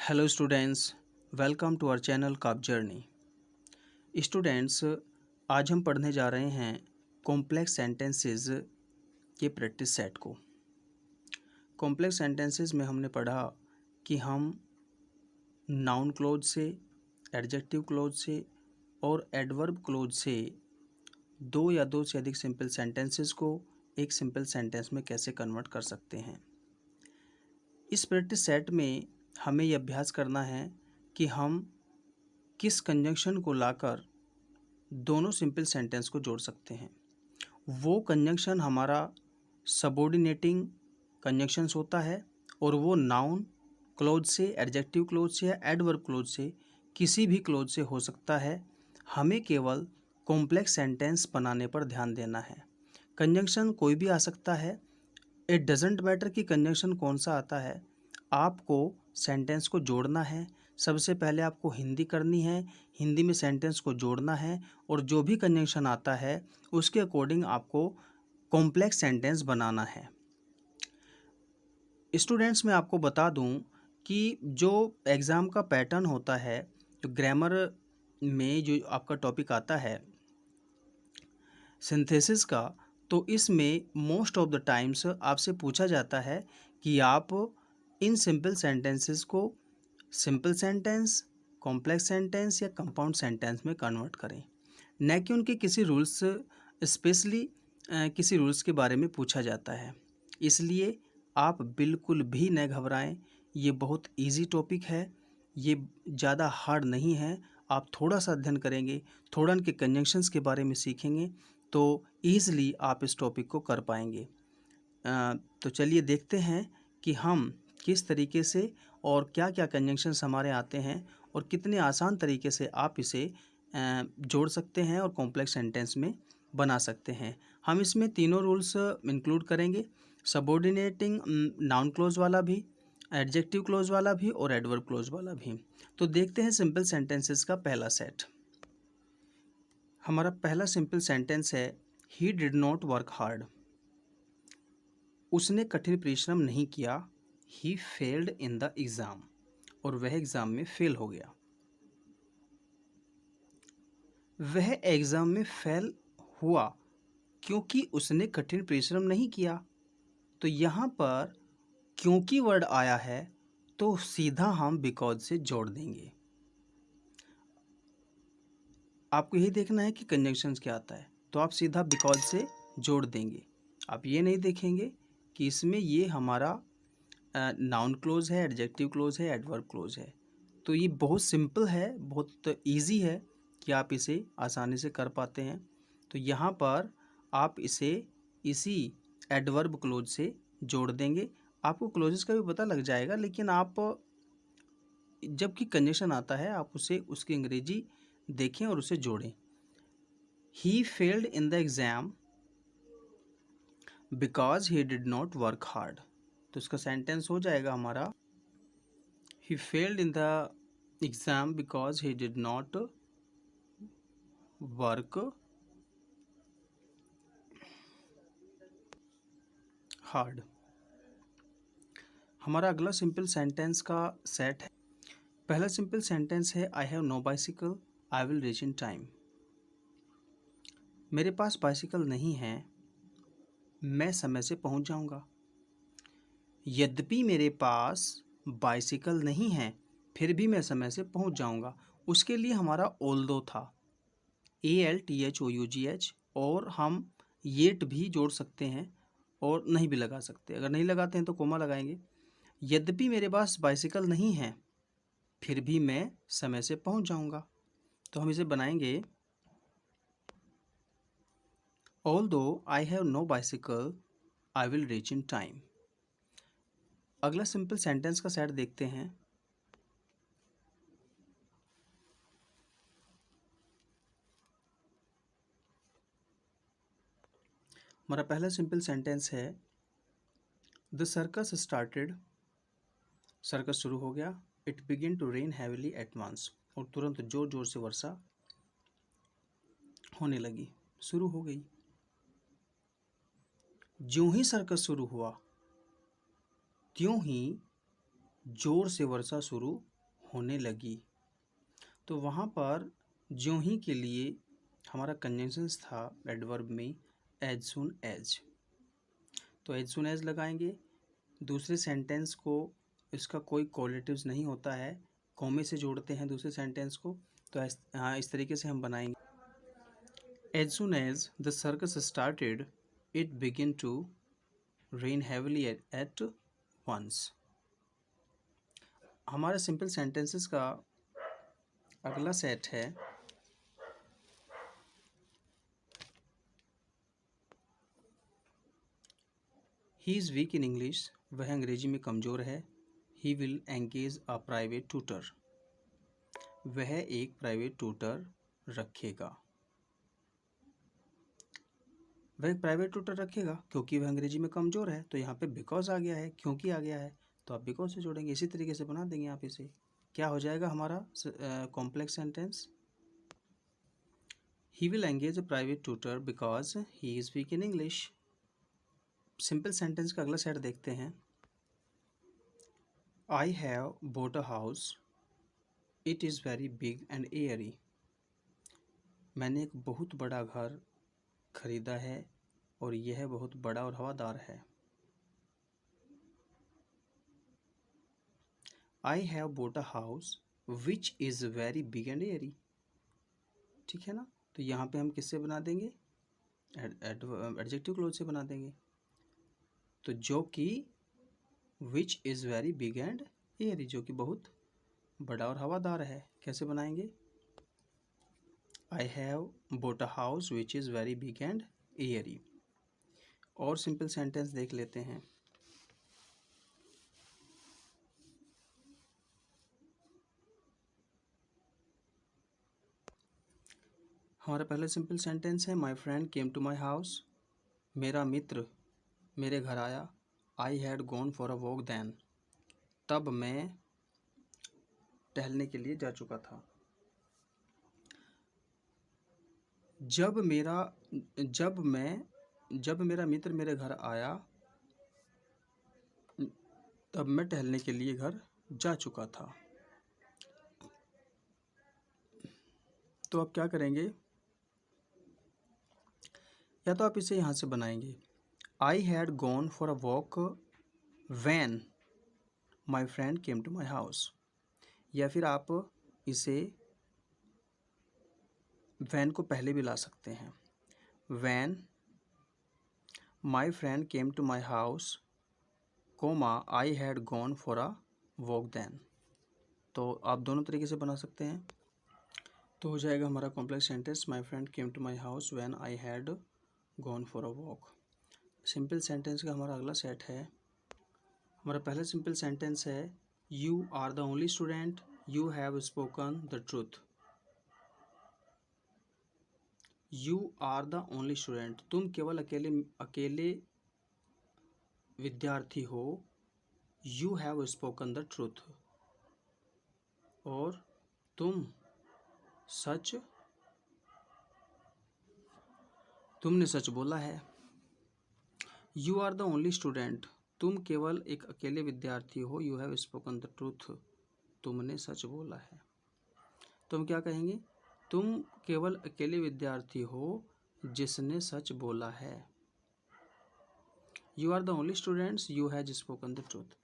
Hello students, welcome to our channel काप journey. Students, आज हम पढ़ने जा रहे हैं कॉम्प्लेक्स सेंटेंसेस के प्रैक्टिस सेट को। कॉम्प्लेक्स सेंटेंसेस में हमने पढ़ा कि हम नाउन क्लोज से, एडजेक्टिव क्लोज से और एडवर्ब क्लोज से दो या दो से अधिक सिंपल सेंटेंसेस को एक सिंपल सेंटेंस में कैसे कन्वर्ट कर सकते हैं। इस प्रैक्टिस सेट में हमें यह अभ्यास करना है कि हम किस कंजंक्शन को लाकर दोनों सिंपल सेंटेंस को जोड़ सकते हैं। वो कंजंक्शन हमारा सबऑर्डिनेटिंग कंजंक्शंस होता है और वो नाउन क्लोज से, एडजेक्टिव क्लोज से या एडवर्ब क्लोज से किसी भी क्लोज से हो सकता है। हमें केवल कॉम्प्लेक्स सेंटेंस बनाने पर ध्यान देना है। कंजंक्शन कोई भी आ सकता है, इट डजेंट मैटर कि कंजंक्शन कौन सा आता है, आपको सेंटेंस को जोड़ना है। सबसे पहले आपको हिंदी करनी है, हिंदी में सेंटेंस को जोड़ना है और जो भी कंजंक्शन आता है उसके अकॉर्डिंग आपको कॉम्प्लेक्स सेंटेंस बनाना है। स्टूडेंट्स, मैं आपको बता दूं कि जो एग्ज़ाम का पैटर्न होता है, जो ग्रामर में जो आपका टॉपिक आता है सिंथेसिस का, तो इसमें मोस्ट ऑफ द टाइम्स आपसे पूछा जाता है कि आप इन सिंपल सेंटेंसेस को सिंपल सेंटेंस, कॉम्प्लेक्स सेंटेंस या कंपाउंड सेंटेंस में कन्वर्ट करें, न कि उनके किसी रूल्स, स्पेशली किसी रूल्स के बारे में पूछा जाता है। इसलिए आप बिल्कुल भी न घबराएं, ये बहुत इजी टॉपिक है, ये ज़्यादा हार्ड नहीं है। आप थोड़ा सा अध्ययन करेंगे, थोड़ा इनके कंजंक्शंस के बारे में सीखेंगे तो ईज़िली आप इस टॉपिक को कर पाएंगे। तो चलिए देखते हैं कि हम किस तरीके से और क्या क्या कंजंक्शंस हमारे आते हैं और कितने आसान तरीके से आप इसे जोड़ सकते हैं और कॉम्प्लेक्स सेंटेंस में बना सकते हैं। हम इसमें तीनों रूल्स इंक्लूड करेंगे, सबऑर्डिनेटिंग नाउन क्लोज वाला भी, एडजेक्टिव क्लोज वाला भी और एडवर्ब क्लोज वाला भी। तो देखते हैं सिंपल सेंटेंसेस का पहला सेट। हमारा पहला सिंपल सेंटेंस है, ही डिड नॉट वर्क हार्ड। उसने कठिन परिश्रम नहीं किया। ही फेल्ड इन द एग्ज़ाम, और वह एग्ज़ाम में फेल हो गया। वह एग्ज़ाम में फेल हुआ क्योंकि उसने कठिन परिश्रम नहीं किया। तो यहाँ पर क्योंकि वर्ड आया है तो सीधा हम बिकॉज से जोड़ देंगे। आपको यही देखना है कि कंजंक्शंस क्या आता है, तो आप सीधा बिकॉज से जोड़ देंगे। आप ये नहीं देखेंगे कि इसमें ये हमारा नाउन क्लोज है, एडजेक्टिव क्लोज है, एडवर्ब क्लोज है। तो ये बहुत सिंपल है, बहुत इजी है कि आप इसे आसानी से कर पाते हैं। तो यहाँ पर आप इसे इसी एडवर्ब क्लोज से जोड़ देंगे। आपको क्लोजेस का भी पता लग जाएगा, लेकिन आप जबकि कंजंक्शन आता है आप उसे उसकी अंग्रेजी देखें और उसे जोड़ें। He failed in the exam because he did not work hard. तो इसका सेंटेंस हो जाएगा हमारा, he failed in the exam because he did not work hard। हमारा अगला सिंपल सेंटेंस का सेट है। पहला सिंपल सेंटेंस है, I have no bicycle, I will reach in time. मेरे पास बाइसिकल नहीं है, मैं समय से पहुंच जाऊंगा। यद्यपि मेरे पास बाइसिकल नहीं है, फिर भी मैं समय से पहुंच जाऊंगा। उसके लिए हमारा ऑल्दो था, ALTHOUGH, और हम येट भी जोड़ सकते हैं और नहीं भी लगा सकते। अगर नहीं लगाते हैं तो कोमा लगाएंगे। यद्यपि मेरे पास बाइसिकल नहीं है, फिर भी मैं समय से पहुंच जाऊंगा। तो हम इसे बनाएंगे, although I have no bicycle I will reach in time. अगला सिंपल सेंटेंस का सेट देखते हैं। हमारा पहला सिंपल सेंटेंस है, द सर्कस स्टार्टेड। सर्कस शुरू हो गया। It begin to rain heavily at once, और तुरंत जोर जोर से वर्षा होने लगी, शुरू हो गई। ज्यों ही सर्कस शुरू हुआ त्यों ही जोर से वर्षा शुरू होने लगी। तो वहाँ पर ज्यों ही के लिए हमारा कंजंक्शंस था एडवर्ब में एज सुन एज। तो एज सुन एज लगाएंगे। दूसरे सेंटेंस को इसका कोई कोलेटिव्स नहीं होता है, कॉमे से जोड़ते हैं दूसरे सेंटेंस को। तो इस तरीके से हम बनाएंगे। As soon as the circus started it begin to rain heavily at once. हमारे सिंपल सेंटेंसेस का अगला सेट है he is weak in English, वह अंग्रेजी में कमज़ोर है। He will engage a private tutor, वह एक प्राइवेट ट्यूटर रखेगा। वह एक प्राइवेट ट्यूटर रखेगा क्योंकि वह अंग्रेजी में कमज़ोर है। तो यहाँ पे बिकॉज आ गया है, क्योंकि आ गया है, तो आप बिकॉज से जोड़ेंगे। इसी तरीके से बना देंगे आप इसे। क्या हो जाएगा हमारा complex sentence? He will engage a private tutor because he is weak in English. Simple sentence का अगला सेट देखते हैं। आई have bought a house, it is very big and Airy. मैंने एक बहुत बड़ा घर खरीदा है और यह बहुत बड़ा और हवादार है। I have bought a house which is very big and Airy. ठीक है ना? तो यहाँ पे हम किससे बना देंगे? एडजेक्टिव क्लोज से बना देंगे। तो जो कि which is very big and airy, जो कि बहुत बड़ा और हवादार है। कैसे बनाएंगे? I have bought a house which is very big and airy. और सिंपल सेंटेंस देख लेते हैं। हमारा पहला सिंपल सेंटेंस है my friend came to my house, मेरा मित्र मेरे घर आया। I had gone for a walk then, तब मैं टहलने के लिए जा चुका था। जब मेरा मित्र मेरे घर आया, तब मैं टहलने के लिए घर जा चुका था। तो आप क्या करेंगे? या तो आप इसे यहाँ से बनाएंगे, I had gone for a walk when my friend came to my house. या फिर आप इसे वैन को पहले भी ला सकते हैं। When my friend came to my house comma I had gone for a walk then. तो आप दोनों तरीके से बना सकते हैं। तो हो जाएगा हमारा complex sentence my friend came to my house when I had gone for a walk. Simple sentence का हमारा अगला सेट है। हमारा पहला सिंपल सेंटेंस है you are the only student, you have spoken the truth. You are the only student, तुम केवल अकेले विद्यार्थी हो। You have spoken the truth, और तुमने सच बोला है। You are the only student, तुम केवल एक अकेले विद्यार्थी हो। You have spoken the truth, तुमने सच बोला है। तो हम क्या कहेंगे? तुम केवल अकेले विद्यार्थी हो जिसने सच बोला है। You are the only students, you has spoken the truth,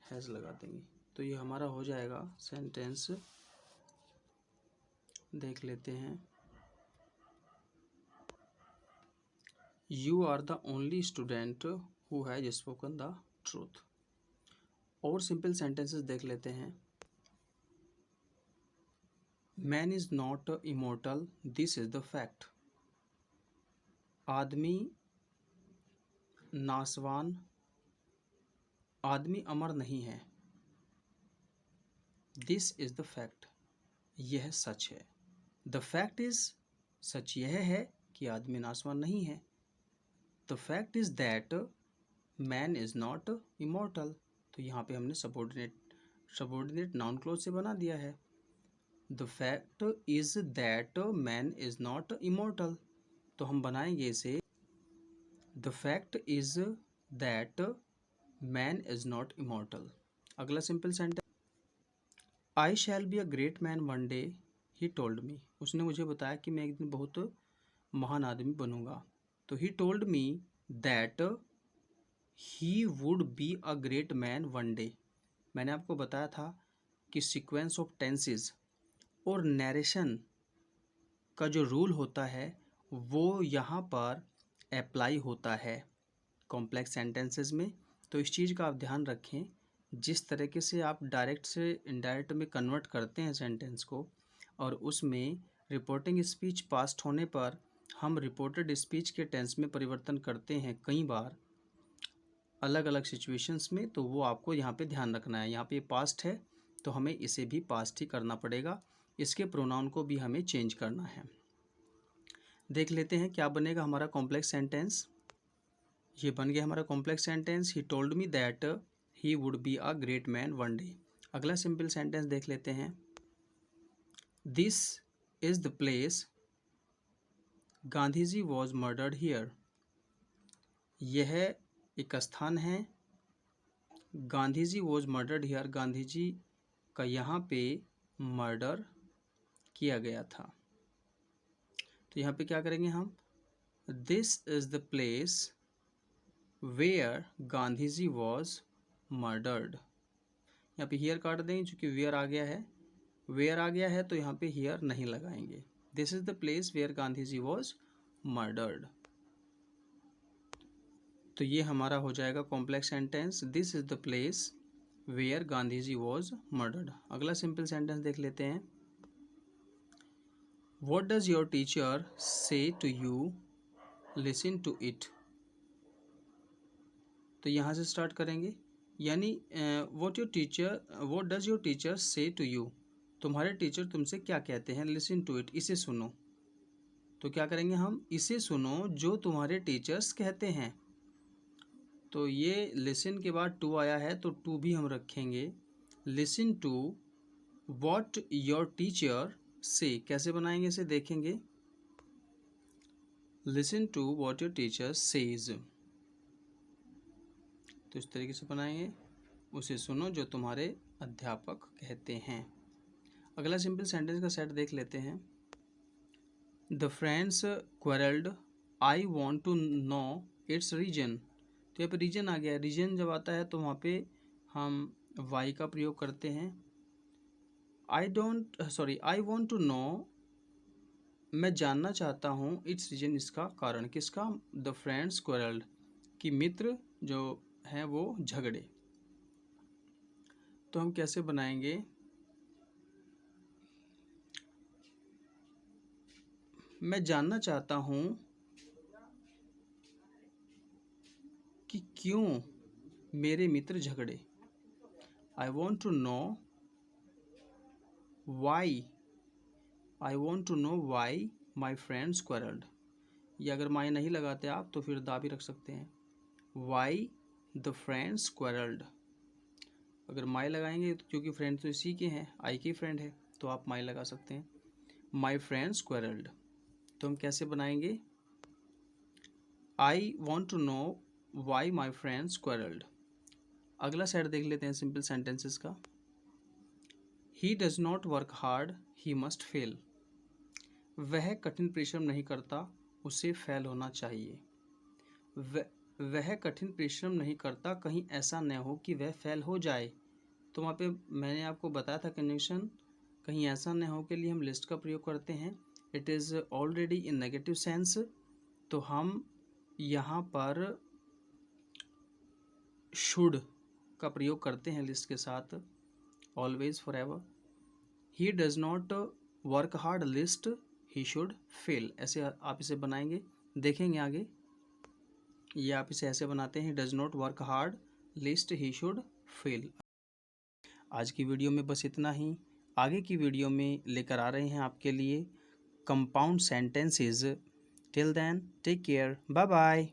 has लगा देंगे। तो ये हमारा हो जाएगा सेंटेंस। देख लेते हैं। You are the only student who has spoken the truth. और सिंपल सेंटेंसेस देख लेते हैं। Man is not immortal, this is the fact. आदमी अमर नहीं है। दिस इज द फैक्ट, यह सच है। द फैक्ट इज, सच यह है कि आदमी नासवान नहीं है। The fact is that man is not immortal. तो यहाँ पे हमने सबॉर्डिनेट नाउन क्लोज से बना दिया है। The fact is that man is not immortal, तो हम बनाएंगे इसे the fact is that man is not immortal. अगला simple sentence, I shall be a great man one day he told me, उसने मुझे बताया कि मैं एक दिन बहुत महान आदमी बनूंगा। तो ही told me that he would be a great man one day. मैंने आपको बताया था कि सीक्वेंस ऑफ टेंसेस और नरेशन का जो रूल होता है वो यहाँ पर अप्लाई होता है कॉम्प्लेक्स सेंटेंसेस में। तो इस चीज़ का आप ध्यान रखें, जिस तरीके से आप डायरेक्ट से इनडायरेक्ट में कन्वर्ट करते हैं सेंटेंस को, और उसमें रिपोर्टिंग स्पीच पास्ट होने पर हम रिपोर्टेड स्पीच के टेंस में परिवर्तन करते हैं कई बार अलग अलग सिचुएशंस में, तो वो आपको यहाँ पे ध्यान रखना है। यहाँ पे पास्ट है तो हमें इसे भी पास्ट ही करना पड़ेगा, इसके प्रोनाउन को भी हमें चेंज करना है। देख लेते हैं क्या बनेगा हमारा कॉम्प्लेक्स सेंटेंस। ये बन गया हमारा complex sentence, he told me that he would be a great man one day. अगला सिंपल सेंटेंस देख लेते हैं। This is the place Gandhi ji was murdered here. यह एक स्थान है, Gandhi ji was murdered here, Gandhi ji का यहाँ पे मर्डर किया गया था। तो यहाँ पे क्या करेंगे हम, this is the place where Gandhi ji was murdered. यहाँ पे हियर काट देंगे क्योंकि वेयर आ गया है, वेयर आ गया है तो यहाँ पे हियर नहीं लगाएंगे। This is the place where Gandhi ji was murdered. तो ये हमारा हो जाएगा complex sentence, this is the place where Gandhi ji was murdered. अगला सिंपल सेंटेंस देख लेते हैं। What does your teacher say to you, listen to it. तो यहाँ से स्टार्ट करेंगे, यानी what does your teacher say to you, तुम्हारे टीचर तुमसे क्या कहते हैं, लिसन टू इट, इसे सुनो। तो क्या करेंगे हम, इसे सुनो जो तुम्हारे टीचर्स कहते हैं। तो ये लिसन के बाद टू आया है तो टू भी हम रखेंगे, listen to what your teacher say. कैसे बनाएंगे इसे देखेंगे, listen to what your teacher says. तो इस तरीके से बनाएंगे, उसे सुनो जो तुम्हारे अध्यापक कहते हैं। अगला सिंपल सेंटेंस का सेट देख लेते हैं। The friends quarrelled, I want to know its reason. तो यहाँ पे रीजन आ गया, रीजन जब आता है तो वहाँ पे हम वाई का प्रयोग करते हैं। आई वॉन्ट टू नो, मैं जानना चाहता हूँ, इट्स रीजन, इसका कारण, किसका, द फ्रेंड्स क्वेरल्ड, कि मित्र जो हैं वो झगड़े। तो हम कैसे बनाएंगे, मैं जानना चाहता हूँ कि क्यों मेरे मित्र झगड़े। I want to know why, I want to know why my friends quarrelled. ये अगर माई नहीं लगाते आप तो फिर दा भी रख सकते हैं, वाई द फ्रेंड्स क्वेरल्ड। अगर माई लगाएंगे तो क्योंकि फ्रेंड तो इसी के हैं, आई की फ्रेंड है, तो आप माई लगा सकते हैं, माई फ्रेंड्स क्वेरल्ड। तो हम कैसे बनाएंगे, I want to know why my friends quarrelled. अगला सेट देख लेते हैं सिंपल सेंटेंसेस का। He does not work hard, he must fail. वह कठिन परिश्रम नहीं करता, उसे फेल होना चाहिए। वह कठिन परिश्रम नहीं करता, कहीं ऐसा न हो कि वह फेल हो जाए। तो वहाँ पे मैंने आपको बताया था कंजंक्शन, कहीं ऐसा न हो के लिए हम लिस्ट का प्रयोग करते हैं, it is already in negative sense. तो हम यहाँ पर शुड का प्रयोग करते हैं लिस्ट के साथ, always for ever. He does not work hard, list he should fail. ऐसे आप इसे बनाएंगे, देखेंगे आगे। ये आप इसे ऐसे बनाते हैं, does not work hard, list he should fail. आज की वीडियो में बस इतना ही। आगे की वीडियो में लेकर आ रहे हैं आपके लिए compound sentences. Till then take care, bye bye.